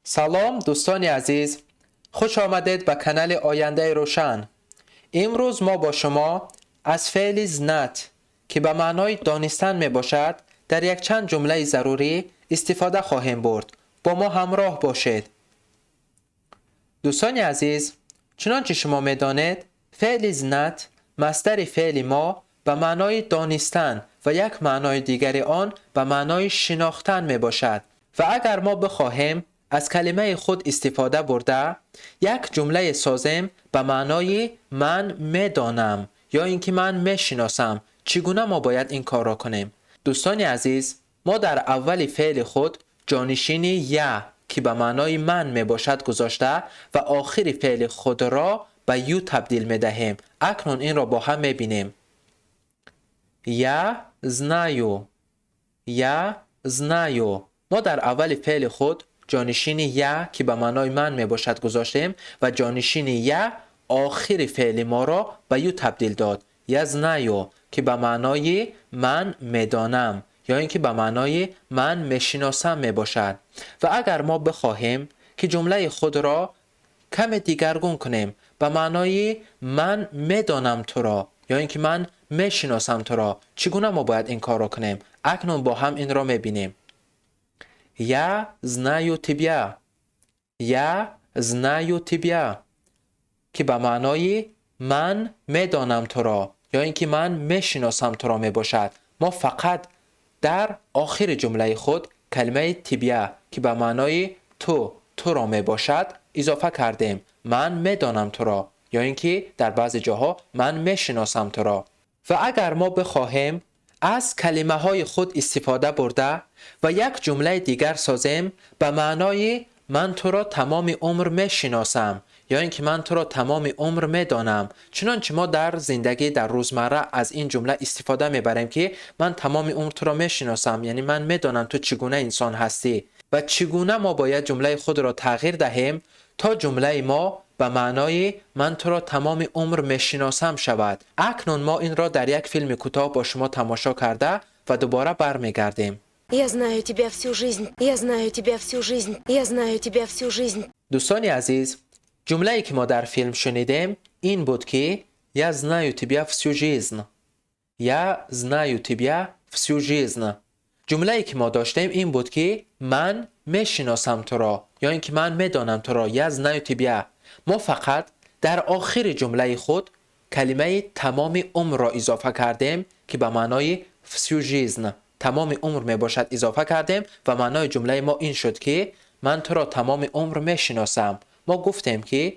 سلام دوستان عزیز، خوش آمدید به کانال آینده روشن. امروز ما با شما از فعل زنت که به معنای دانستن می باشد در یک چند جمله ضروری استفاده خواهیم برد. با ما همراه باشید. دوستان عزیز، چنانچه شما می دانید فعل زنت مصدر فعل ما به معنای دانستن و یک معنای دیگر آن به معنای شناختن می باشد. و اگر ما بخواهیم از کلمه خود استفاده برده یک جمله سازیم به معنای من میدانم یا اینکه من میشناسم، چگونه ما باید این کار را کنیم؟ دوستان عزیز، ما در اول فعل خود جانشین یا که به معنای من می باشد گذاشته و آخر فعل خود را به یو تبدیل می دهیم. اکنون این را با هم می بینیم. یا знаю. ما در اول فعل خود جانشین یا که به معنای من می باشد گذاشتیم و جانشین یا آخر فعل ما را به یو تبدیل داد. یا знаю که به معنای من میدانم یا اینکه به معنای من میشناسم می باشد. و اگر ما بخواهیم که جمله خود را کم دیگرگون کنیم به معنای من میدانم تو را یا اینکه من میشناسم تو را، چگونه ما باید این کار را کنیم؟ اکنون با هم این را میبینیم. Я знаю тебя. Я знаю тебя که به معنای من میدانم تو را یا اینکه من میشناسم تو را می باشد. ما فقط در آخر جمله خود کلمه تبیا که به معنای تو را می باشد اضافه کردیم. من میدانم تو را یا اینکه در بعضی جاها من میشناسم تو را. و اگر ما بخواهیم از کلمه های خود استفاده برده و یک جمله دیگر سازیم به معنای من تو را تمام عمر میشناسم یا اینکه من تو را تمام عمر میدانم، چنانچه ما در زندگی در روزمره از این جمله استفاده میبریم که من تمام عمر تو را میشناسم، یعنی من میدانم تو چگونه انسان هستی. و چگونه ما باید جمله خود را تغییر دهیم تا جمله ما به معنای من تو را تمام عمر میشناسم شود. اکنون ما این را در یک فیلم کوتاه با شما تماشا کرده و دوباره برمیگردیم. Я знаю тебя всю жизнь. Я знаю тебя всю жизнь. Я знаю тебя всю жизнь. دوستان عزیز، جمله‌ای که ما در فیلم شنیدیم این بود که Я знаю тебя всю жизнь. Я знаю тебя всю жизнь. جمله‌ای که ما داشتیم این بود که من میشناسم تو را یا اینکه من میدانم تو را. Я знаю тебя. ما فقط در آخر جمله خود کلمه تمام عمر را اضافه کردیم که به معنای всю жизнь تمام عمر می باشد اضافه کردیم و معنای جمله ما این شد که من تو را تمام عمر میشناسم. ما گفتیم که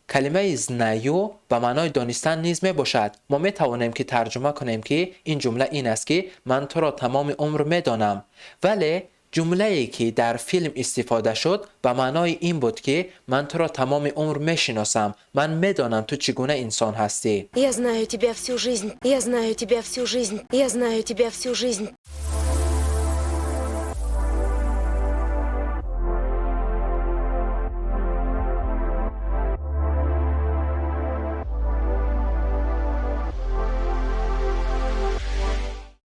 کلمه знаю به معنای دانستن نیز می باشد. ما می توانیم که ترجمه کنیم که این جمله این است که من تو را تمام عمر میدانم، ولی جمله‌ای که در فیلم استفاده شد به معنای این بود که من تو را تمام عمر میشناسم، من میدانم تو چگونه انسان هستی. Я знаю тебя всю жизнь. Я знаю тебя всю жизнь. Я знаю тебя всю жизнь.